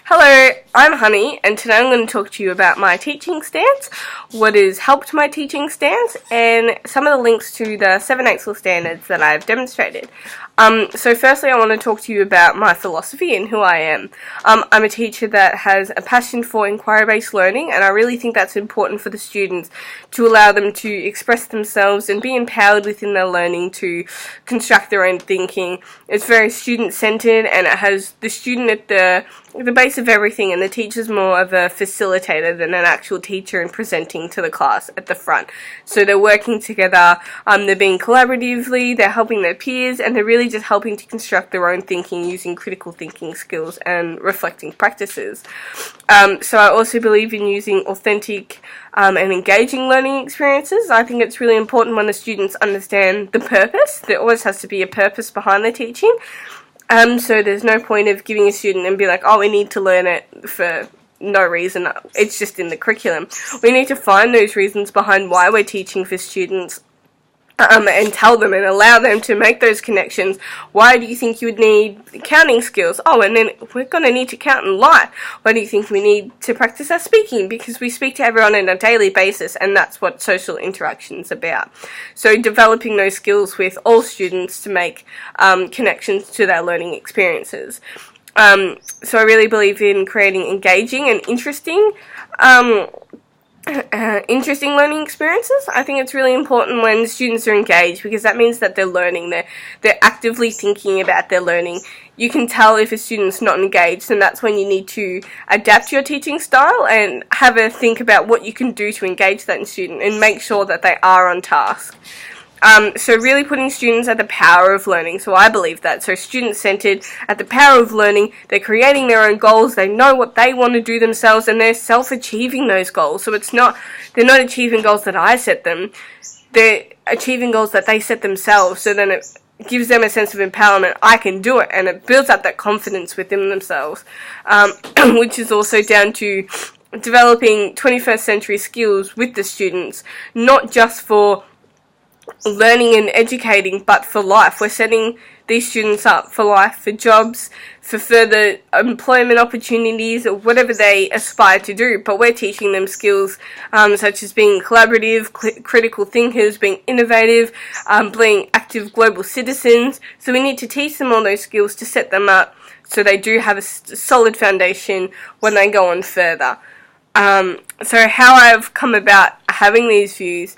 Hello, I'm Honey, and today I'm going to talk to you about my teaching stance, what has helped my teaching stance, and some of the links to the 7 Excel standards that I've demonstrated. So firstly, I want to talk to you about my philosophy and who I am. I'm a teacher that has a passion for inquiry-based learning, and I really think that's important for the students to allow them to express themselves and be empowered within their learning to construct their own thinking. It's very student-centered, and it has the student at the base of everything, and the teacher's more of a facilitator than an actual teacher and presenting to the class at the front. So they're working together, they're being collaboratively, they're helping their peers, and they're really just helping to construct their own thinking using critical thinking skills and reflecting practices. So I also believe in using authentic and engaging learning experiences. I think it's really important when the students understand the purpose. There always has to be a purpose behind the teaching. So there's no point of giving a student and be like, oh, we need to learn it for no reason. It's just in the curriculum. We need to find those reasons behind why we're teaching for students. And tell them and allow them to make those connections. Why do you think you would need counting skills? Oh, and then we're going to need to count and lie. Why do you think we need to practice our speaking? Because we speak to everyone on a daily basis, and that's what social interaction is about. So developing those skills with all students to make connections to their learning experiences. So I really believe in creating engaging and interesting learning experiences. I think it's really important when students are engaged, because that means that they're learning, they're actively thinking about their learning. You can tell if a student's not engaged, and that's when you need to adapt your teaching style and have a think about what you can do to engage that student and make sure that they are on task. So really putting students at the power of learning. So I believe that. So student-centered, at the power of learning, they're creating their own goals, they know what they want to do themselves, and they're self-achieving those goals. So they're not achieving goals that I set them, they're achieving goals that they set themselves. So then it gives them a sense of empowerment. I can do it, and it builds up that confidence within themselves, which is also down to developing 21st century skills with the students, not just for learning and educating, but for life. We're setting these students up for life, for jobs, for further employment opportunities, or whatever they aspire to do. But we're teaching them skills such as being collaborative, critical thinkers, being innovative, being active global citizens. So we need to teach them all those skills to set them up so they do have a solid foundation when they go on further. So how I've come about having these views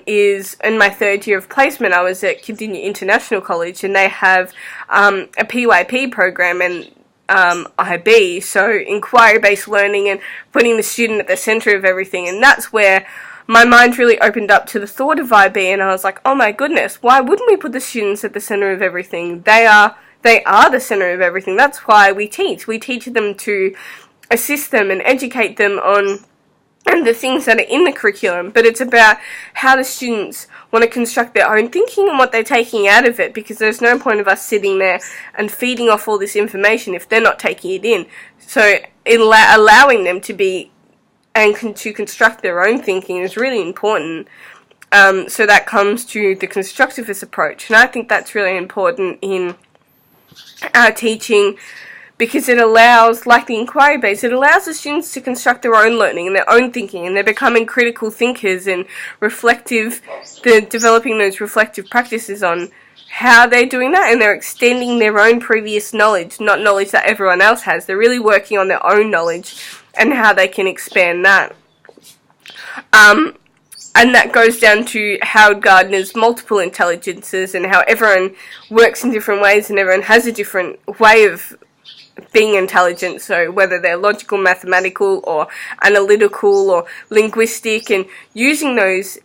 is in my third year of placement. I was at Kidinya International College, and they have a PYP program and IB, so inquiry-based learning and putting the student at the centre of everything. And that's where my mind really opened up to the thought of IB, and I was like, oh my goodness, why wouldn't we put the students at the centre of everything? They are the centre of everything. That's why we teach. We teach them to assist them and educate them on and the things that are in the curriculum, but it's about how the students want to construct their own thinking and what they're taking out of it, because there's no point of us sitting there and feeding off all this information if they're not taking it in. So allowing them to be and to construct their own thinking is really important. So that comes to the constructivist approach, and I think that's really important in our teaching, because it allows, like the inquiry base, it allows the students to construct their own learning and their own thinking, and they're becoming critical thinkers and they're developing those reflective practices on how they're doing that, and they're extending their own previous knowledge, not knowledge that everyone else has. They're really working on their own knowledge and how they can expand that. And that goes down to Howard Gardner's multiple intelligences and how everyone works in different ways and everyone has a different way of being intelligent, so whether they're logical, mathematical, or analytical, or linguistic, and using those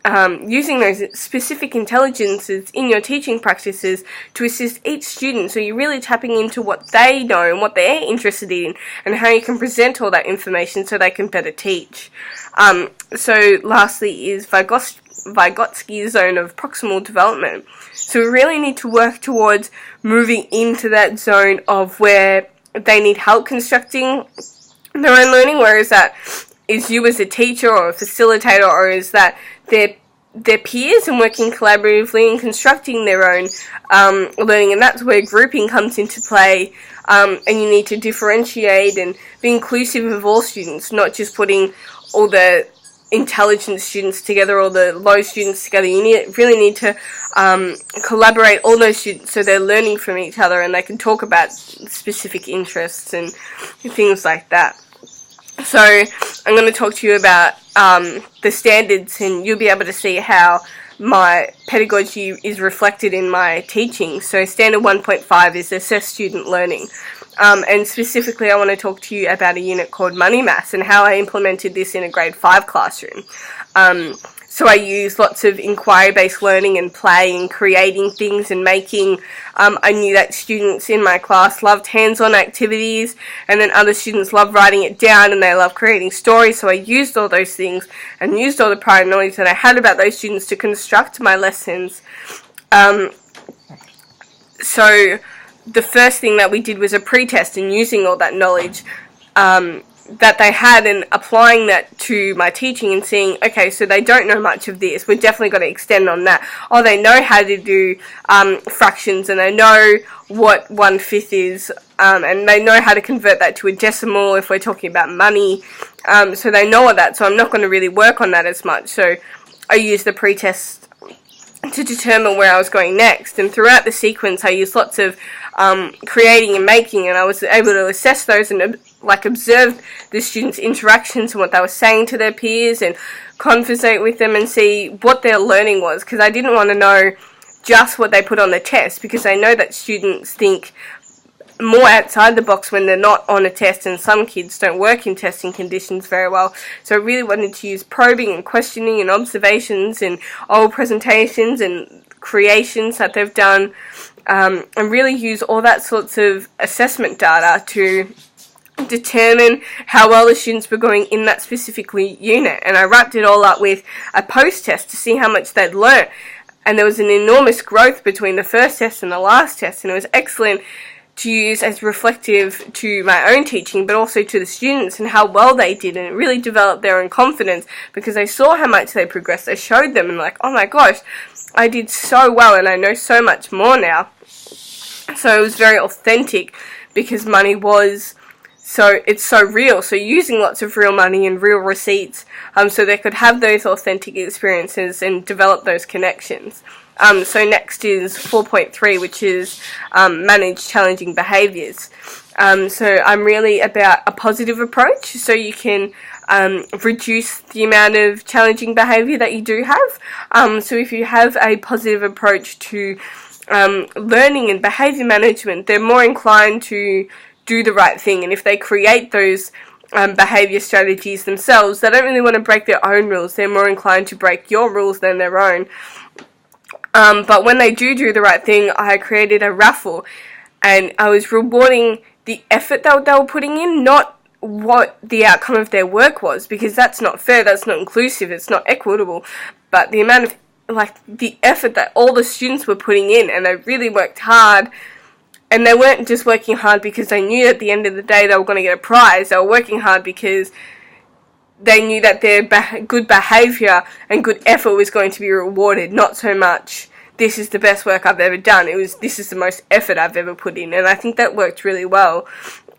specific intelligences in your teaching practices to assist each student, so you're really tapping into what they know and what they're interested in, and how you can present all that information so they can better teach. So lastly is Vygotsky's zone of proximal development. So we really need to work towards moving into that zone of where they need help constructing their own learning, whereas that is you as a teacher or a facilitator, or is that their peers and working collaboratively and constructing their own learning, and that's where grouping comes into play. And you need to differentiate and be inclusive of all students, not just putting all the intelligent students together or the low students together. You really need to collaborate all those students so they're learning from each other and they can talk about specific interests and things like that. So I'm going to talk to you about the standards, and you'll be able to see how my pedagogy is reflected in my teaching. So standard 1.5 is assess student learning. And specifically I want to talk to you about a unit called Money Maths and how I implemented this in a grade 5 classroom. So I use lots of inquiry-based learning and play and creating things and making. I knew that students in my class loved hands-on activities, and then other students love writing it down and they love creating stories. So I used all those things and used all the prior knowledge that I had about those students to construct my lessons. So the first thing that we did was a pre-test, and using all that knowledge that they had and applying that to my teaching and seeing, okay, so they don't know much of this, we're definitely got to extend on that. Oh, they know how to do fractions, and they know what 1/5 is, and they know how to convert that to a decimal if we're talking about money. So they know all that, so I'm not going to really work on that as much. So I use the pre-test to determine where I was going next, and throughout the sequence I used lots of creating and making, and I was able to assess those and observe the students' interactions and what they were saying to their peers and conversate with them and see what their learning was, because I didn't want to know just what they put on the test, because I know that students think more outside the box when they're not on a test, and some kids don't work in testing conditions very well. So I really wanted to use probing and questioning and observations and old presentations and creations that they've done, and really use all that sorts of assessment data to determine how well the students were going in that specific unit. And I wrapped it all up with a post-test to see how much they'd learnt, and there was an enormous growth between the first test and the last test, and it was excellent to use as reflective to my own teaching, but also to the students and how well they did, and it really developed their own confidence because I saw how much they progressed. I showed them and oh my gosh, I did so well and I know so much more now. So it was very authentic because money was it's so real. So using lots of real money and real receipts, so they could have those authentic experiences and develop those connections. So next is 4.3, which is manage challenging behaviours. So I'm really about a positive approach, so you can reduce the amount of challenging behaviour that you do have. So if you have a positive approach to learning and behaviour management, they're more inclined to do the right thing, and if they create those behaviour strategies themselves, they don't really want to break their own rules. They're more inclined to break your rules than their own. But when they do the right thing, I created a raffle, and I was rewarding the effort that they were putting in, not what the outcome of their work was, because that's not fair, that's not inclusive, it's not equitable, but the amount of, the effort that all the students were putting in, and they really worked hard. And they weren't just working hard because they knew at the end of the day they were going to get a prize. They were working hard because they knew that their good behaviour and good effort was going to be rewarded, not so much, this is the best work I've ever done. It was, this is the most effort I've ever put in. And I think that worked really well.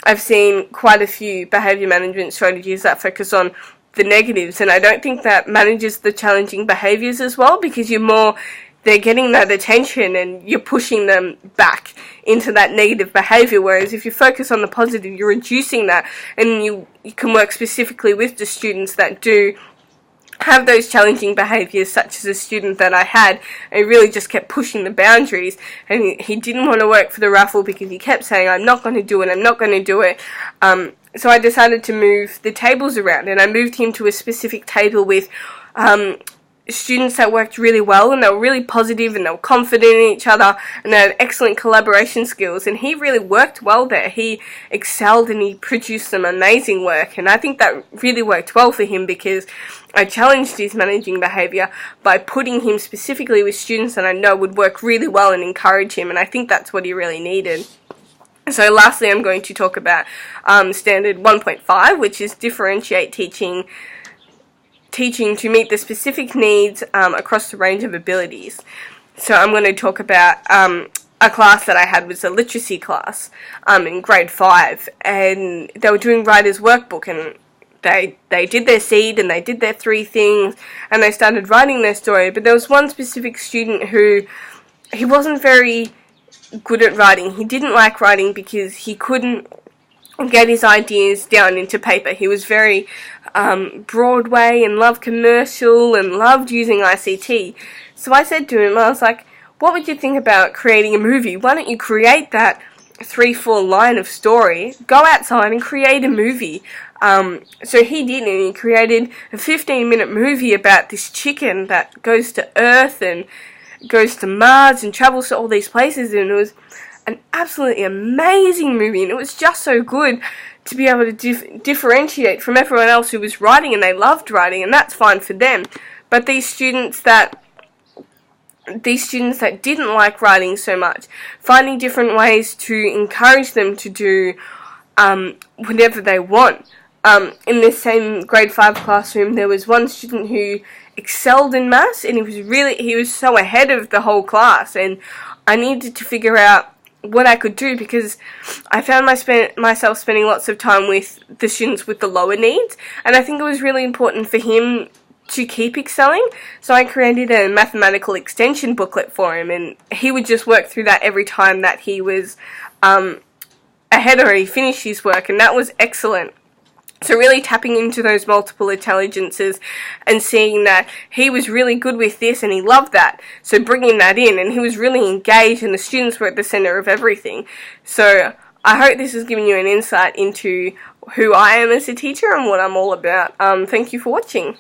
I've seen quite a few behaviour management strategies that focus on the negatives, and I don't think that manages the challenging behaviours as well, because they're getting that attention and you're pushing them back into that negative behaviour, whereas if you focus on the positive, you're reducing that, and you can work specifically with the students that do have those challenging behaviours, such as a student that I had, and he really just kept pushing the boundaries, and he didn't want to work for the raffle because he kept saying, I'm not going to do it, I'm not going to do it. So I decided to move the tables around, and I moved him to a specific table with students that worked really well, and they were really positive, and they were confident in each other, and they had excellent collaboration skills, and he really worked well there. He excelled and he produced some amazing work, and I think that really worked well for him because I challenged his managing behaviour by putting him specifically with students that I know would work really well and encourage him, and I think that's what he really needed. So lastly, I'm going to talk about standard 1.5, which is differentiate teaching teaching to meet the specific needs across the range of abilities. So I'm going to talk about a class that I had was a literacy class in grade 5, and they were doing writer's workbook, and they did their seed and they did their 3 things and they started writing their story. But there was one specific student who, he wasn't very good at writing. He didn't like writing because he couldn't get his ideas down into paper. He was very Broadway and loved commercial and loved using ICT. So I said to him, I was like, what would you think about creating a movie? Why don't you create that 3-4 line of story, go outside and create a movie? So he did, and he created a 15-minute movie about this chicken that goes to Earth and goes to Mars and travels to all these places, and it was an absolutely amazing movie, and it was just so good to be able to differentiate from everyone else who was writing, and they loved writing, and that's fine for them. But these students that didn't like writing so much, finding different ways to encourage them to do whatever they want. In this same grade 5 classroom, there was one student who excelled in maths, and he was so ahead of the whole class, and I needed to figure out what I could do, because I found myself spending lots of time with the students with the lower needs, and I think it was really important for him to keep excelling. So I created a mathematical extension booklet for him, and he would just work through that every time that he was ahead or he finished his work, and that was excellent. So really tapping into those multiple intelligences and seeing that he was really good with this and he loved that. So bringing that in, and he was really engaged, and the students were at the center of everything. So I hope this has given you an insight into who I am as a teacher and what I'm all about. Thank you for watching.